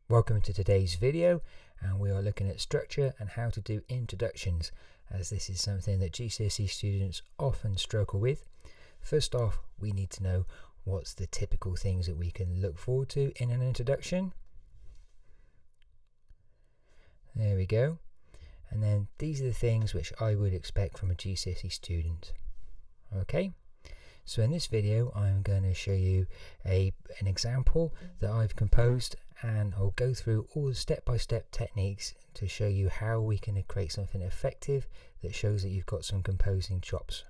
Welcome to today's video, and we are looking at structure and how to do introductions, as this is something that GCSE students often struggle with. First off, we need to know what's the typical things that we can look forward to in an introduction. There we go. And then these are the things which I would expect from a GCSE student. Okay, so in this video I'm going to show you an example that I've composed, and I'll go through all the step-by-step techniques to show you how we can create something effective that shows that you've got some composing chops.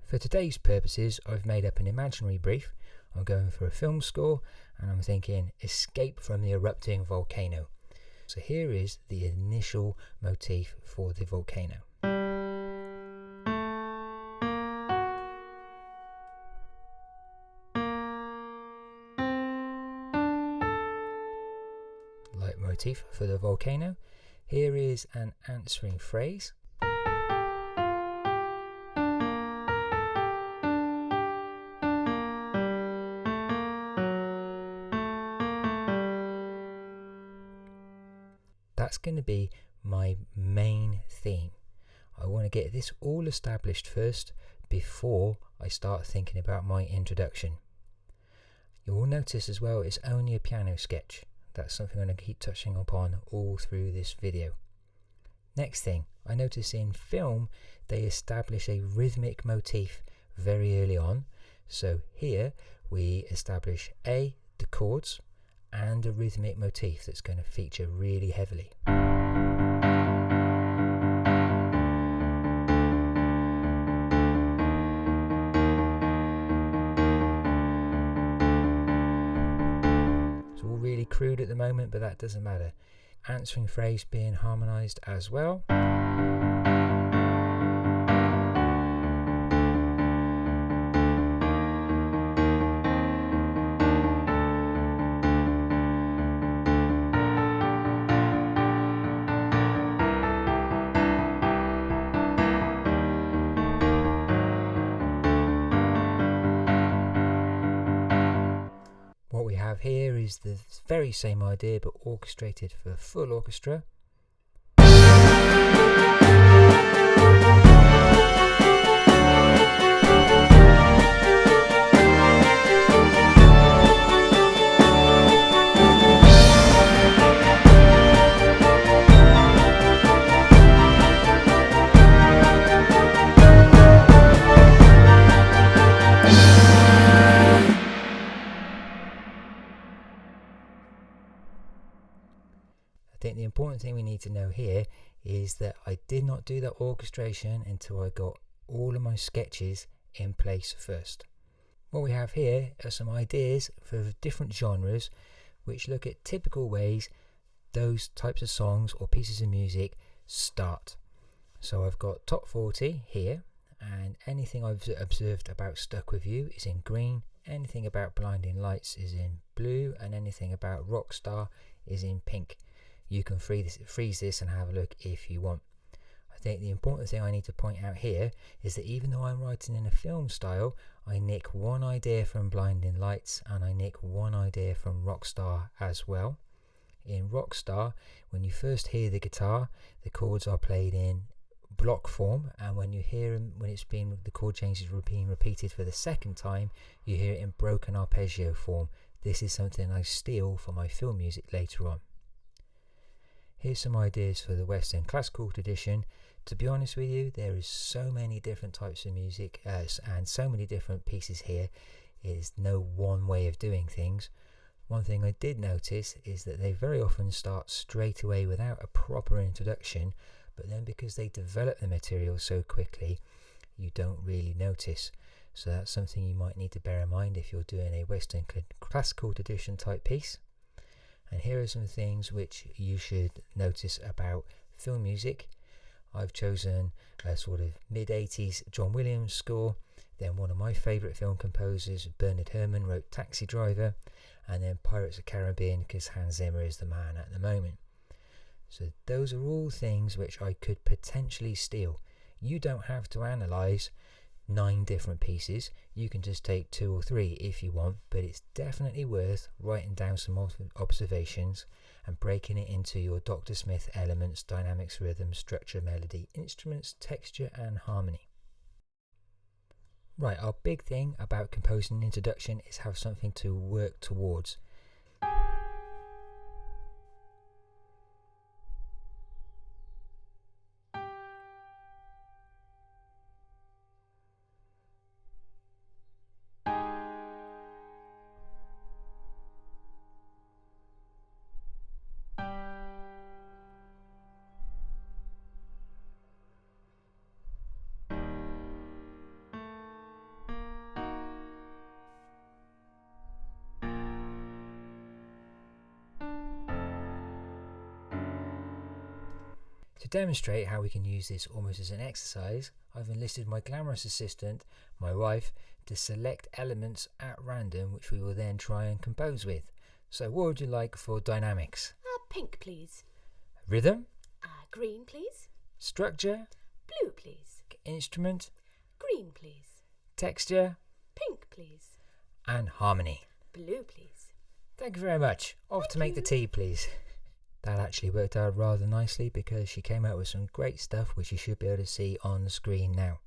For today's purposes, I've made up an imaginary brief. I'm going for a film score, and I'm thinking escape from the erupting volcano. So here is the initial motif for the volcano. Motif for the volcano. Here is an answering phrase. That's going to be my main theme. I want to get this all established first before I start thinking about my introduction. You will notice as well it's only a piano sketch. That's something I'm going to keep touching upon all through this video. Next thing, I notice in film they establish a rhythmic motif very early on. So here we establish the chords and a rhythmic motif that's going to feature really heavily. Really crude at the moment, but that doesn't matter. Answering phrase being harmonized as well. What we have here is the very same idea but orchestrated for full orchestra. I think the important thing we need to know here is that I did not do that orchestration until I got all of my sketches in place first. What we have here are some ideas for different genres which look at typical ways those types of songs or pieces of music start. So I've got top 40 here, and anything I've observed about Stuck With You is in green, anything about Blinding Lights is in blue, and anything about Rockstar is in pink. You can freeze this and have a look if you want. I think the important thing I need to point out here is that even though I'm writing in a film style, I nick one idea from Blinding Lights and I nick one idea from Rockstar as well. In Rockstar, when you first hear the guitar, the chords are played in block form, and when you hear them, when the chord changes are being repeated for the second time, you hear it in broken arpeggio form. This is something I steal for my film music later on. Here's some ideas for the Western classical tradition. To be honest with you, there is so many different types of music and so many different pieces here. It is no one way of doing things. One thing I did notice is that they very often start straight away without a proper introduction, but then because they develop the material so quickly, you don't really notice. So that's something you might need to bear in mind if you're doing a Western classical tradition type piece. And here are some things which you should notice about film music. I've chosen a sort of mid-80s John Williams score. Then one of my favourite film composers, Bernard Herrmann, wrote Taxi Driver. And then Pirates of the Caribbean, because Hans Zimmer is the man at the moment. So those are all things which I could potentially steal. You don't have to analyse 9 different pieces. You can just take 2 or 3 if you want, but it's definitely worth writing down some observations and breaking it into your Dr. Smith elements: dynamics, rhythm, structure, melody, instruments, texture and harmony. Right, our big thing about composing an introduction is have something to work towards. To demonstrate how we can use this almost as an exercise, I've enlisted my glamorous assistant, my wife, to select elements at random which we will then try and compose with. So what would you like for dynamics? Pink, please. Rhythm? Green, please. Structure? Blue, please. Instrument? Green, please. Texture? Pink, please. And harmony? Blue, please. Thank you very much. Off to make the tea, please. That actually worked out rather nicely because she came out with some great stuff which you should be able to see on the screen now.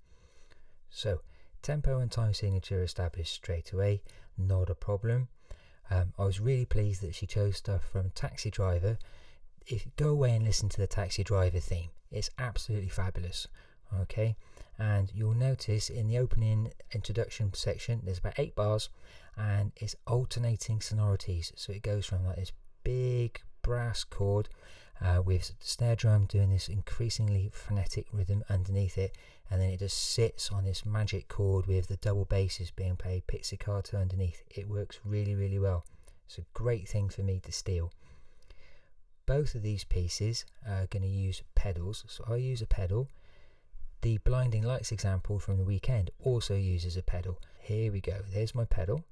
So, tempo and time signature established straight away, not a problem. I was really pleased that she chose stuff from Taxi Driver. If you go away and listen to the Taxi Driver theme, it's absolutely fabulous. Okay, and you'll notice in the opening introduction section there's about 8 bars and it's alternating sonorities, so it goes from like this big brass chord with the snare drum doing this increasingly frenetic rhythm underneath it, and then it just sits on this magic chord with the double basses being played pizzicato underneath. It works really, really well. It's a great thing for me to steal. Both of these pieces are going to use pedals, so I use a pedal. The Blinding Lights example from the weekend also uses a pedal. Here we go, there's my pedal.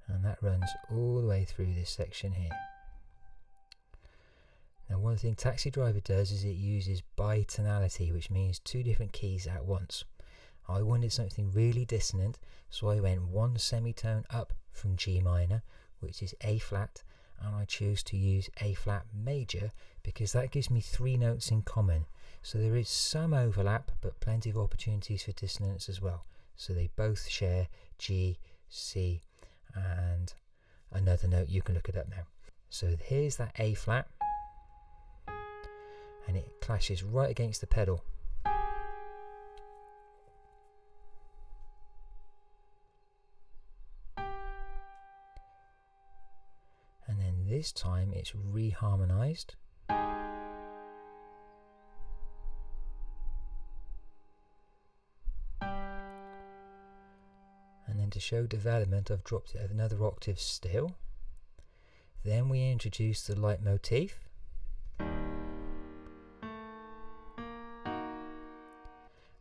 And that runs all the way through this section here. Now one thing Taxi Driver does is it uses bitonality, which means 2 different keys at once. I wanted something really dissonant, so I went 1 semitone up from G minor, which is A flat, and I chose to use A flat major because that gives me 3 notes in common. So there is some overlap, but plenty of opportunities for dissonance as well. So they both share G, C, and another note. You can look it up now. So here's that A flat, and it clashes right against the pedal. And then this time it's reharmonized. And then to show development, I've dropped it another octave still. Then we introduce the leitmotif.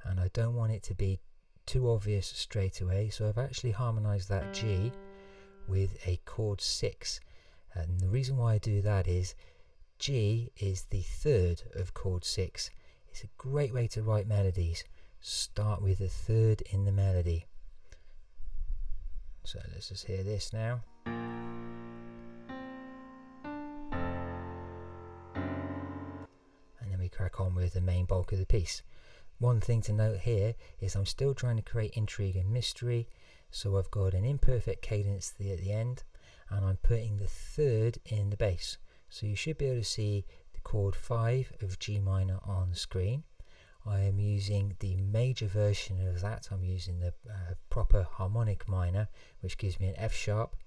And I don't want it to be too obvious straight away, so I've actually harmonized that G with a chord 6. And the reason why I do that is G is the 3rd of chord 6. It's a great way to write melodies. Start with the 3rd in the melody. So let's just hear this now. And then we crack on with the main bulk of the piece. One thing to note here is I'm still trying to create intrigue and mystery, so I've got an imperfect cadence at the end, and I'm putting the 3rd in the bass. So you should be able to see the chord 5 of G minor on the screen. I am using the major version of that. I'm using the proper harmonic minor, which gives me an F sharp.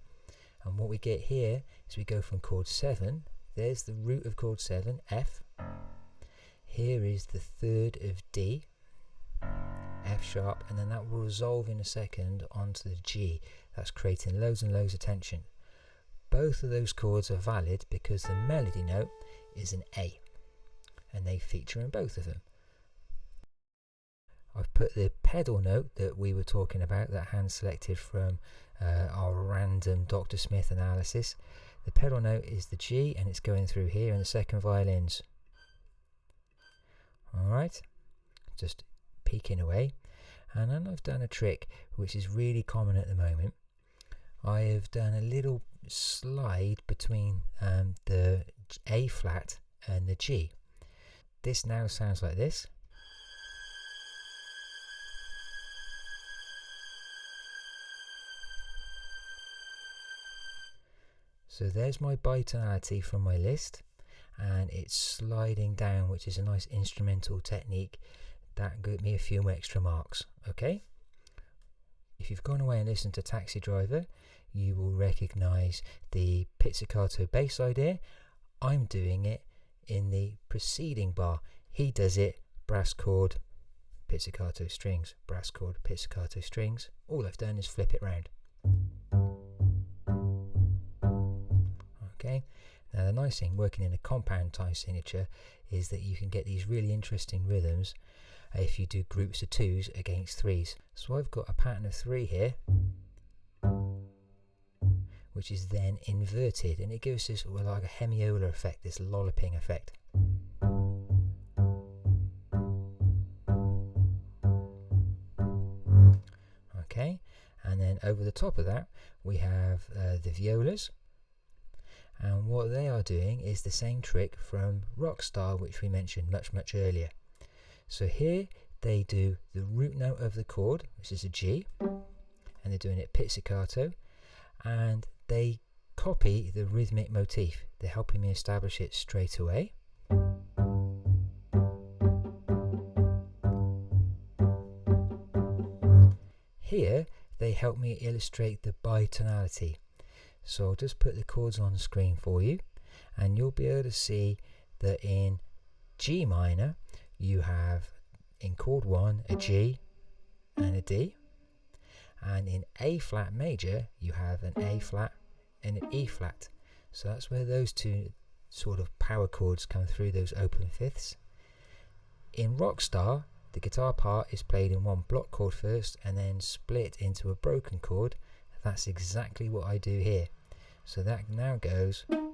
And what we get here is we go from chord 7, there's the root of chord 7, F. Here is the 3rd of D, F sharp, and then that will resolve in a second onto the G. That's creating loads and loads of tension. Both of those chords are valid because the melody note is an A, and they feature in both of them. I've put the pedal note that we were talking about, that hand selected from our random Dr. Smith analysis. The pedal note is the G, and it's going through here in the second violins. Alright, just peeking away. And then I've done a trick which is really common at the moment. I have done a little slide between the A flat and the G. This now sounds like this. So there's my bitonality from my list, and it's sliding down, which is a nice instrumental technique that got me a few extra marks. Okay, if you've gone away and listened to Taxi Driver, you will recognize the pizzicato bass idea. I'm doing it in the preceding bar. He does it brass chord, pizzicato strings, brass chord, pizzicato strings. All I've done is flip it round. Okay, now the nice thing working in a compound time signature is that you can get these really interesting rhythms if you do groups of 2s against 3s. So I've got a pattern of 3 here, which is then inverted, and it gives us like a hemiola effect, this lolloping effect. Okay, and then over the top of that we have the violas, and what they are doing is the same trick from Rockstar, which we mentioned much earlier. So here they do the root note of the chord, which is a G, and they're doing it pizzicato, and they copy the rhythmic motif. They're helping me establish it straight away. Here they help me illustrate the bitonality. So I'll just put the chords on the screen for you, and you'll be able to see that in G minor you have in chord 1 a G and a D, and in A flat major you have an A flat and an E flat. So that's where those two sort of power chords come through, those open fifths. In Rockstar, the guitar part is played in one block chord first and then split into a broken chord. That's exactly what I do here. So that now goes, and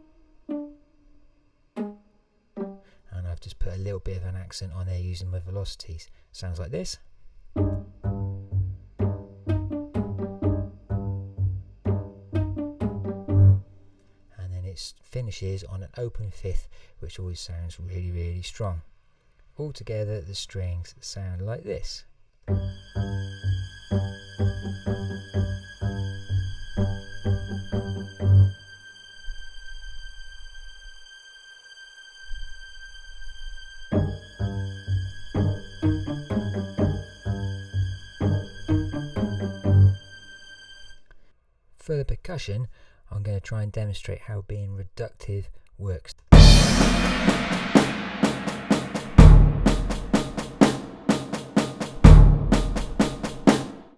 I've just put a little bit of an accent on there using my velocities. Sounds like this. And then it finishes on an open fifth, which always sounds really strong. Altogether the strings sound like this. For the percussion, I'm going to try and demonstrate how being reductive works.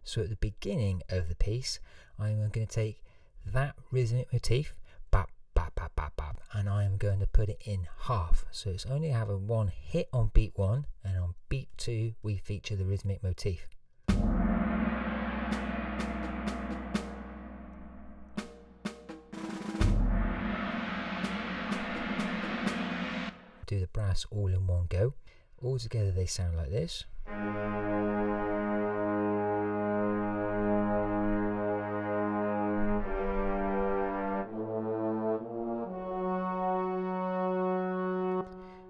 So at the beginning of the piece, I'm going to take that rhythmic motif, bap, bap, bap, bap, bap, and I'm going to put it in half. So it's only having one hit on beat 1, and on beat 2 we feature the rhythmic motif. Do the brass all in one go. All together they sound like this.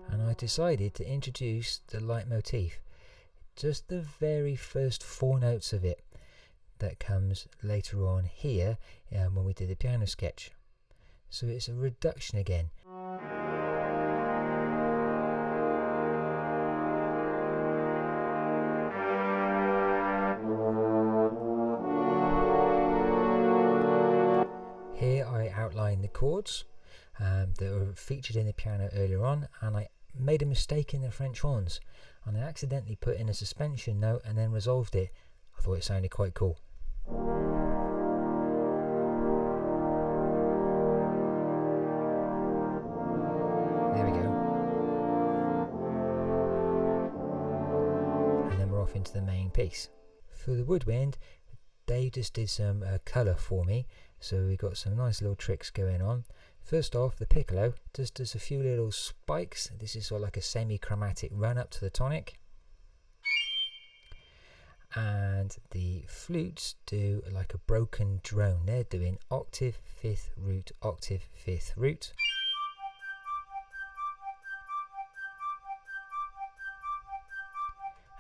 And I decided to introduce the leitmotif, just the very first 4 notes of it, that comes later on here when we did the piano sketch. So it's a reduction again. Here I outline the chords that were featured in the piano earlier on, and I made a mistake in the French horns, and I accidentally put in a suspension note and then resolved it. I thought it sounded quite cool. There we go. And then we're off into the main piece. For the woodwind, they just did some colour for me, so we got some nice little tricks going on. First off, the piccolo just does a few little spikes. This is sort of like a semi-chromatic run up to the tonic. And the flutes do like a broken drone. They're doing octave, fifth root, octave, fifth root.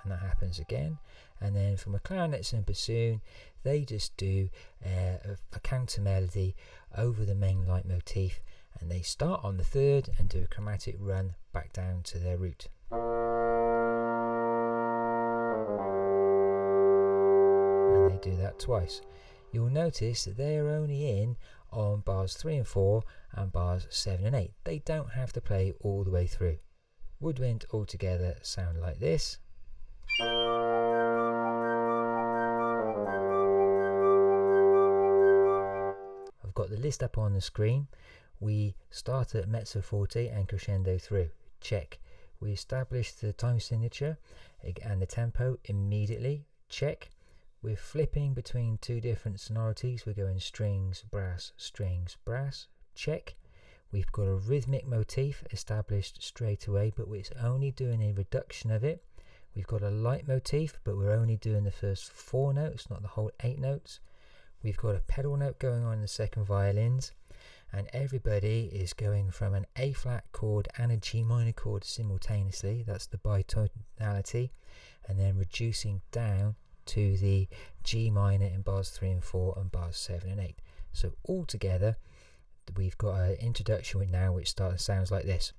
And that happens again. And then from a clarinets and bassoon, they just do a counter melody over the main leitmotif, and they start on the third and do a chromatic run back down to their root. And they do that twice. You'll notice that they are only in on bars 3 and 4 and bars 7 and 8. They don't have to play all the way through. Woodwind altogether sound like this. I've got the list up on the screen. We start at mezzo forte and crescendo through. Check. We establish the time signature and the tempo immediately. Check. We're flipping between two different sonorities. We're going strings, brass, check. We've got a rhythmic motif established straight away, but it's only doing a reduction of it. We've got a leitmotif, but we're only doing the first 4 notes, not the whole 8 notes. We've got a pedal note going on in the second violins, and everybody is going from an A flat chord and a G minor chord simultaneously. That's the bitonality, and then reducing down to the G minor in bars 3 and 4 and bars 7 and 8. So all together, we've got an introduction now which sounds like this.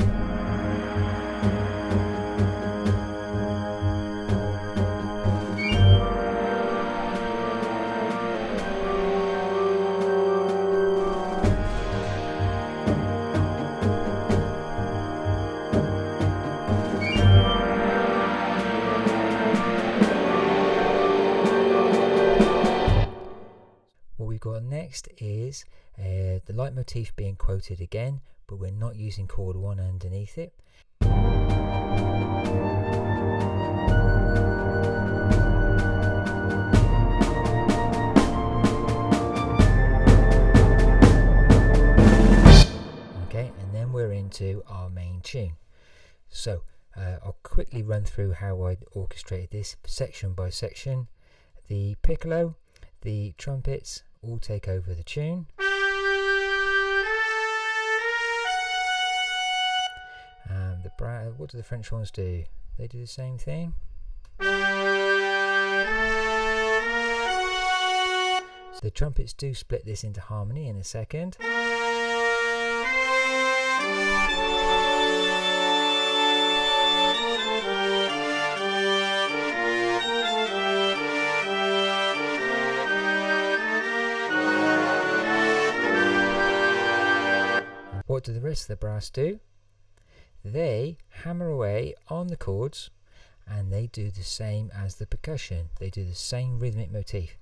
What we've got next is the leitmotif being quoted again, but we're not using chord 1 underneath it. Okay, and then we're into our main tune. So I'll quickly run through how I orchestrated this section by section. The piccolo, the trumpets all take over the tune. And what do the French ones do? They do the same thing. So the trumpets do split this into harmony in a second. What do the rest of the brass do? They hammer away on the chords, and they do the same as the percussion. They do the same rhythmic motif.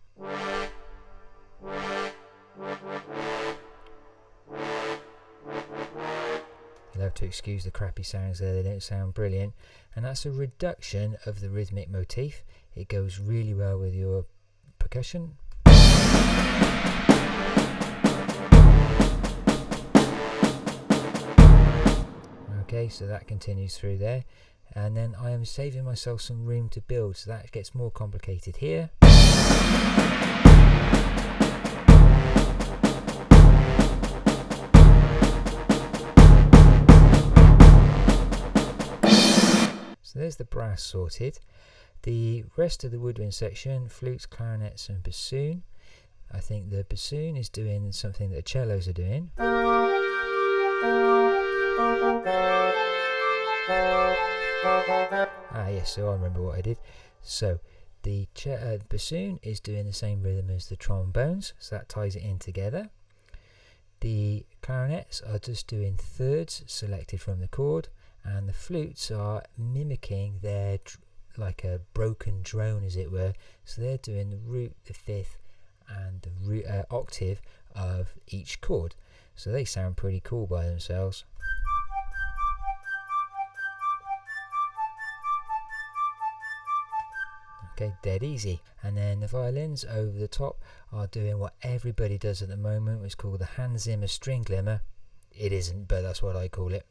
You'll have to excuse the crappy sounds there, they don't sound brilliant. And that's a reduction of the rhythmic motif. It goes really well with your percussion. Okay, so that continues through there, and then I am saving myself some room to build, so that gets more complicated here. So there's the brass sorted. The rest of the woodwind section, flutes, clarinets and bassoon. I think the bassoon is doing something that the cellos are doing. Yes, so I remember what I did. So the bassoon is doing the same rhythm as the trombones, so that ties it in together. The clarinets are just doing thirds selected from the chord, and the flutes are mimicking their like a broken drone, as it were. So they're doing the root, the fifth, and the octave of each chord. So they sound pretty cool by themselves. Okay, dead easy. And then the violins over the top are doing what everybody does at the moment, which is called the Hans Zimmer string glimmer. It isn't, but that's what I call it.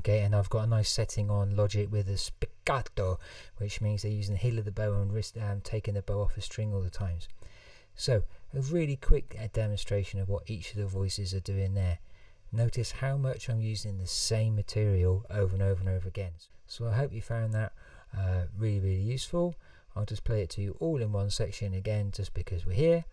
Okay, and I've got a nice setting on Logic with a spiccato, which means they're using the heel of the bow and taking the bow off the string all the times. So a really quick demonstration of what each of the voices are doing there. Notice how much I'm using the same material over and over and over again. So I hope you found that really useful. I'll just play it to you all in one section again, just because we're here.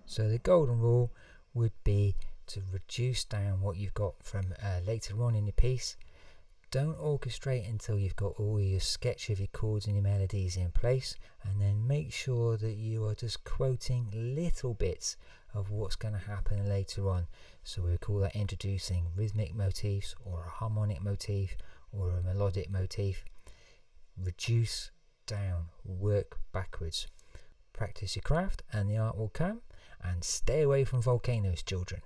So the golden rule would be to reduce down what you've got from later on in your piece. Don't orchestrate until you've got all your sketch of your chords and your melodies in place, and then make sure that you are just quoting little bits of what's going to happen later on. So we call that introducing rhythmic motifs, or a harmonic motif, or a melodic motif. Reduce down, work backwards. Practice your craft and the art will come. And stay away from volcanoes, children.